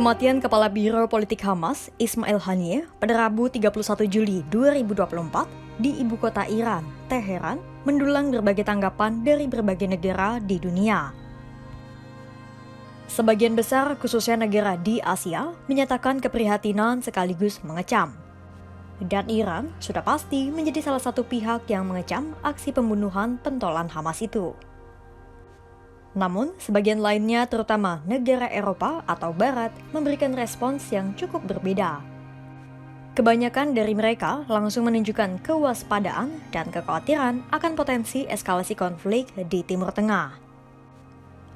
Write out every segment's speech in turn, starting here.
Kematian Kepala Biro Politik Hamas, Ismail Haniyeh, pada Rabu 31 Juli 2024 di ibu kota Iran, Teheran, mendulang berbagai tanggapan dari berbagai negara di dunia. Sebagian besar, khususnya negara di Asia, menyatakan keprihatinan sekaligus mengecam. Dan Iran sudah pasti menjadi salah satu pihak yang mengecam aksi pembunuhan pentolan Hamas itu. Namun, sebagian lainnya terutama negara Eropa atau Barat memberikan respons yang cukup berbeda. Kebanyakan dari mereka langsung menunjukkan kewaspadaan dan kekhawatiran akan potensi eskalasi konflik di Timur Tengah.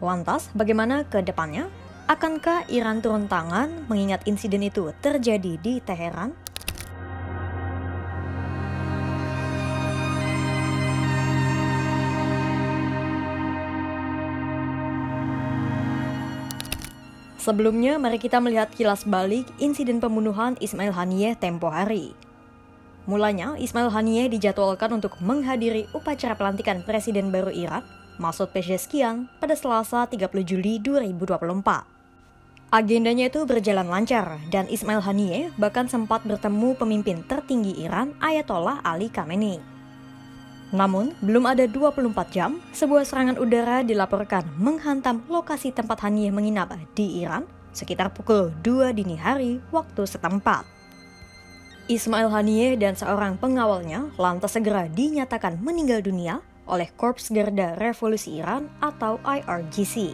Lantas, bagaimana ke depannya? Akankah Iran turun tangan mengingat insiden itu terjadi di Teheran? Sebelumnya, mari kita melihat kilas balik insiden pembunuhan Ismail Haniyeh tempo hari. Mulanya, Ismail Haniyeh dijadwalkan untuk menghadiri upacara pelantikan Presiden baru Iran, Masoud Pezeshkian, pada Selasa 30 Juli 2024. Agendanya itu berjalan lancar, dan Ismail Haniyeh bahkan sempat bertemu pemimpin tertinggi Iran, Ayatollah Ali Khamenei. Namun, belum ada 24 jam, sebuah serangan udara dilaporkan menghantam lokasi tempat Haniyeh menginap di Iran sekitar pukul 2 dini hari waktu setempat. Ismail Haniyeh dan seorang pengawalnya lantas segera dinyatakan meninggal dunia oleh Korps Garda Revolusi Iran atau IRGC.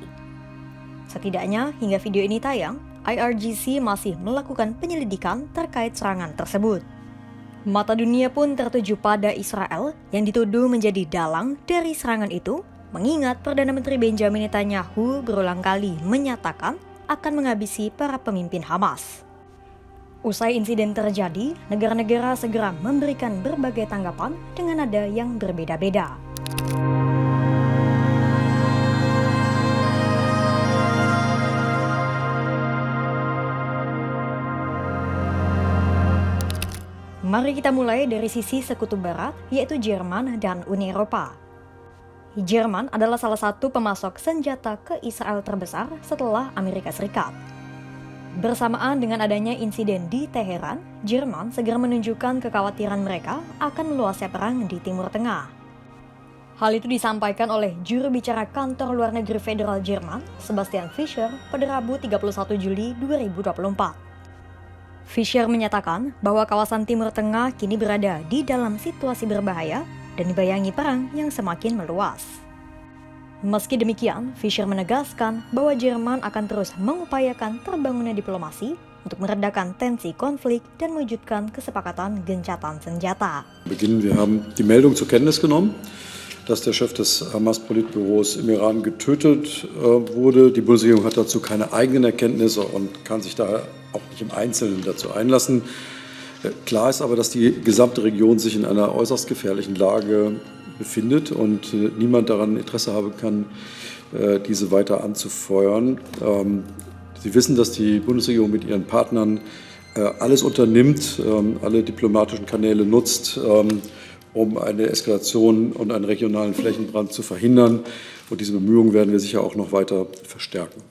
Setidaknya hingga video ini tayang, IRGC masih melakukan penyelidikan terkait serangan tersebut. Mata dunia pun tertuju pada Israel yang dituduh menjadi dalang dari serangan itu, mengingat Perdana Menteri Benjamin Netanyahu berulang kali menyatakan akan menghabisi para pemimpin Hamas. Usai insiden terjadi, negara-negara segera memberikan berbagai tanggapan dengan nada yang berbeda-beda. Mari kita mulai dari sisi sekutu barat, yaitu Jerman dan Uni Eropa. Jerman adalah salah satu pemasok senjata ke Israel terbesar setelah Amerika Serikat. Bersamaan dengan adanya insiden di Teheran, Jerman segera menunjukkan kekhawatiran mereka akan meluasnya perang di Timur Tengah. Hal itu disampaikan oleh juru bicara kantor luar negeri federal Jerman, Sebagian Fischer, pada Rabu 31 Juli 2024. Fischer menyatakan bahwa kawasan Timur Tengah kini berada di dalam situasi berbahaya dan dibayangi perang yang semakin meluas. Meski demikian, Fischer menegaskan bahwa Jerman akan terus mengupayakan terbangunnya diplomasi untuk meredakan tensi konflik dan mewujudkan kesepakatan gencatan senjata. Wir haben die Meldung zur Kenntnis genommen, dass der Chef des Hamas-Politbüros im Iran getötet wurde. Die Bundesregierung hat dazu keine eigenen Erkenntnisse und kann sich daher auch nicht im Einzelnen dazu einlassen. Klar ist aber, dass die gesamte Region sich in einer äußerst gefährlichen Lage befindet und niemand daran Interesse haben kann, diese weiter anzufeuern. Sie wissen, dass die Bundesregierung mit ihren Partnern alles unternimmt, alle diplomatischen Kanäle nutzt, um eine Eskalation und einen regionalen Flächenbrand zu verhindern. Und diese Bemühungen werden wir sicher auch noch weiter verstärken.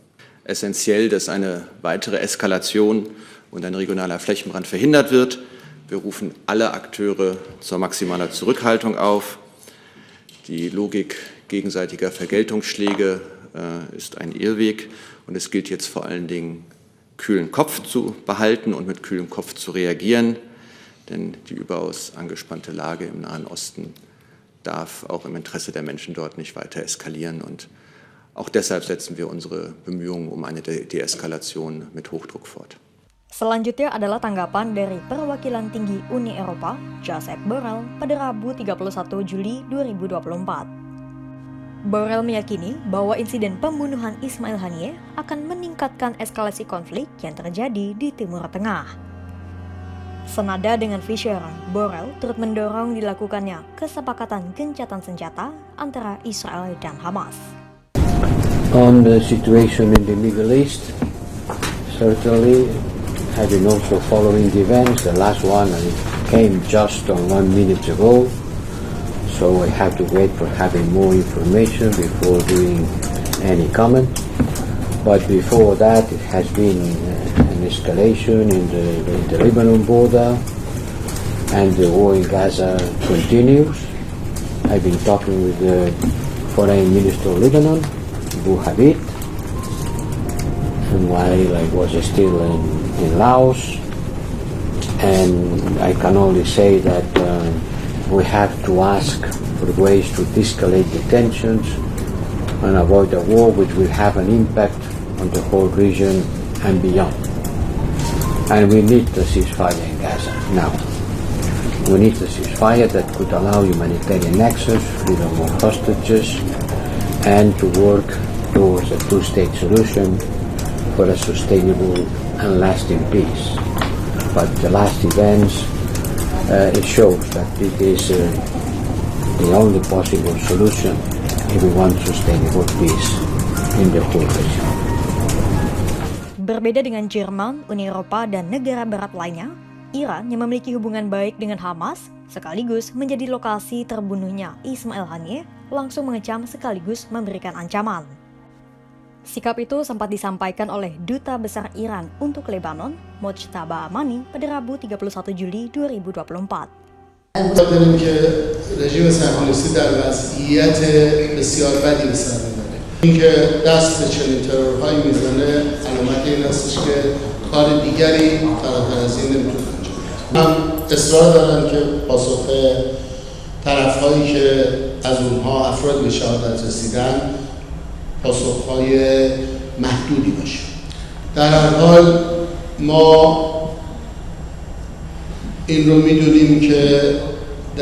Essentiell, dass eine weitere Eskalation und ein regionaler Flächenbrand verhindert wird. Wir rufen alle Akteure zur maximalen Zurückhaltung auf. Die Logik gegenseitiger Vergeltungsschläge ist ein Irrweg und es gilt jetzt vor allen Dingen, kühlen Kopf zu behalten und mit kühlem Kopf zu reagieren. Denn die überaus angespannte Lage im Nahen Osten darf auch im Interesse der Menschen dort nicht weiter eskalieren. Und auch deshalb setzen wir unsere Bemühungen um eine Deeskalation mit Hochdruck fort. Selanjutnya adalah tanggapan dari perwakilan tinggi Uni Eropa, Josep Borrell, pada Rabu 31 Juli 2024. Borrell meyakini bahwa insiden pembunuhan Ismail Haniyeh akan meningkatkan eskalasi konflik yang terjadi di Timur Tengah. Senada dengan Fischer, Borrell turut mendorong dilakukannya kesepakatan gencatan senjata antara Israel dan Hamas. On the situation in the Middle East, certainly having also following the events, the last one came just on 1 minute ago, so I have to wait for having more information before doing any comment. But before that, it has been escalation in the Lebanon border, and the war in Gaza continues. I've been talking with the Foreign Minister of Lebanon, Abu Habib, while I was still in Laos, and I can only say that we have to ask for ways to de-escalate the tensions and avoid a war which will have an impact on the whole region and beyond. And we need a ceasefire in Gaza now. We need a ceasefire that could allow humanitarian access, freedom of hostages, and to work towards a two-state solution for a sustainable and lasting peace. But the last events, it shows that it is the only possible solution if we want sustainable peace in the whole region. Berbeda dengan Jerman, Uni Eropa, dan negara barat lainnya, Iran yang memiliki hubungan baik dengan Hamas sekaligus menjadi lokasi terbunuhnya Ismail Haniyeh langsung mengecam sekaligus memberikan ancaman. Sikap itu sempat disampaikan oleh Duta Besar Iran untuk Lebanon, Mojtaba Amani, pada Rabu 31 Juli 2024. داریم که رژیم صهیونیستی در وضعیت بسیار بدی به سر میبره. اینکه دست به چنین ترورهایی میزنه علامت این هستش که کار دیگری فراتر از این نمیتونه انجام بده. من اصرار دارم که پاسخ طرفهایی که از اونها افراد به شهادت رسیدن پاسخهای محدودی باشه. در هر حال ما این رو میدونیم که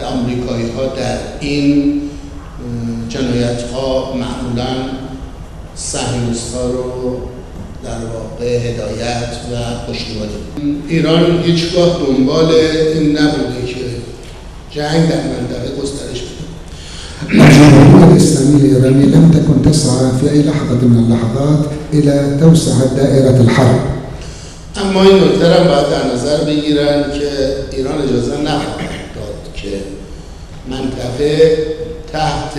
آمریکایی ها در این جنایت ها معمولا صهیونیست ها رو در واقع هدایت و پشتیبانی می‌کنه. ایران هیچگاه دنبال این نبوده که جنگ در منطقه گسترش پیدا کنه. الجمهورية الإسلامية الإيرانية لم تكن تسعى في أي لحظة من اللحظات إلى توسعة دائرة الحرب. اما این نکته را باید در نظر بگیرن که ایران اجازه نخواهد داد که منطقه تحت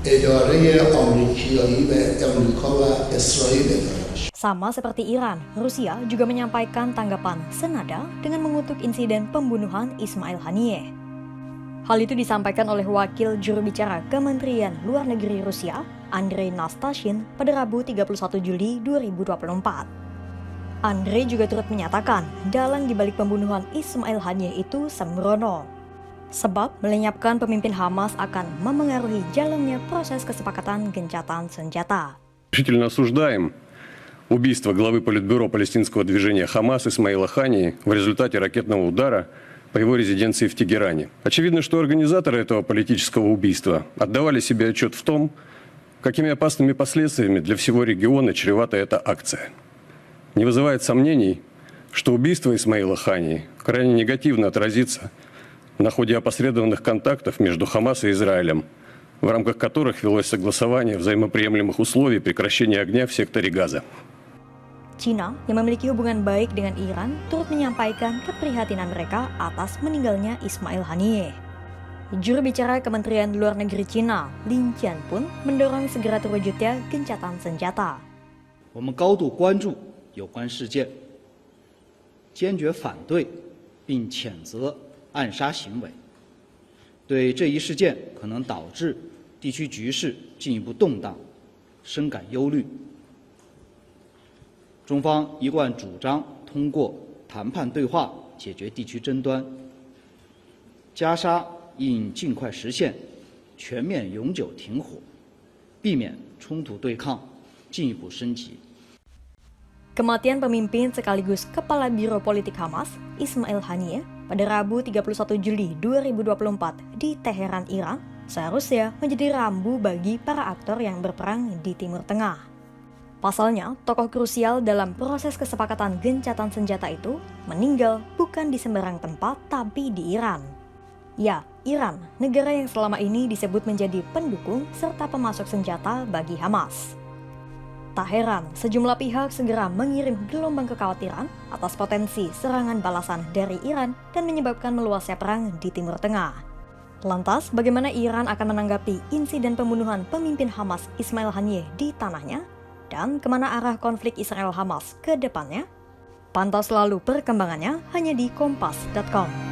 اداره آمریکایی و آمریکا و اسرائیل اداره بشه. Sama seperti Iran, Rusia juga menyampaikan tanggapan senada dengan mengutuk insiden pembunuhan Ismail Haniyeh. Hal itu disampaikan oleh wakil juru bicara Kementerian Luar Negeri Rusia, Andrei Nastashin, pada Rabu 31 Juli 2024. Andre juga turut menyatakan dalang dibalik pembunuhan Ismail Haniyeh itu sembrono, sebab melenyapkan pemimpin Hamas akan memengaruhi jalannya proses kesepakatan gencatan senjata. Решительно осуждаем убийство главы Политбюро палестинского движения Хамас Исмаила Хании в результате ракетного удара по его резиденции в Тегеране. Очевидно, что организаторы этого политического убийства отдавали себе отчет в том, какими опасными последствиями для всего региона чревата эта акция. Не вызывает сомнений, что убийство Исмаила Хании крайне негативно отразится на ходе опосредованных контактов между Хамас и Израилем, в рамках которых велось согласование взаимоприемлемых условий прекращения огня в секторе Газа. Cina yang memiliki hubungan baik dengan Iran turut menyampaikan keprihatinan mereka atas meninggalnya Ismail Haniyeh. Juru bicara Kementerian Luar Negeri Cina, Lin Jian pun mendorong segera terwujudnya gencatan senjata. 我们高度关注有关事件，坚决反对并谴责暗杀行为，对这一事件可能导致地区局势进一步动荡深感忧虑。中方一贯主张通过谈判对话解决地区争端，加沙应尽快实现全面永久停火，避免冲突对抗进一步升级。 Kematian pemimpin sekaligus Kepala Biro Politik Hamas, Ismail Haniyeh, pada Rabu 31 Juli 2024 di Teheran, Iran, seharusnya menjadi rambu bagi para aktor yang berperang di Timur Tengah. Pasalnya, tokoh krusial dalam proses kesepakatan gencatan senjata itu meninggal bukan di sembarang tempat tapi di Iran. Ya, Iran, negara yang selama ini disebut menjadi pendukung serta pemasok senjata bagi Hamas. Tak heran, sejumlah pihak segera mengirim gelombang kekhawatiran atas potensi serangan balasan dari Iran dan menyebabkan meluasnya perang di Timur Tengah. Lantas, bagaimana Iran akan menanggapi insiden pembunuhan pemimpin Hamas Ismail Haniyeh di tanahnya? Dan kemana arah konflik Israel-Hamas ke depannya? Pantau selalu perkembangannya hanya di kompas.com.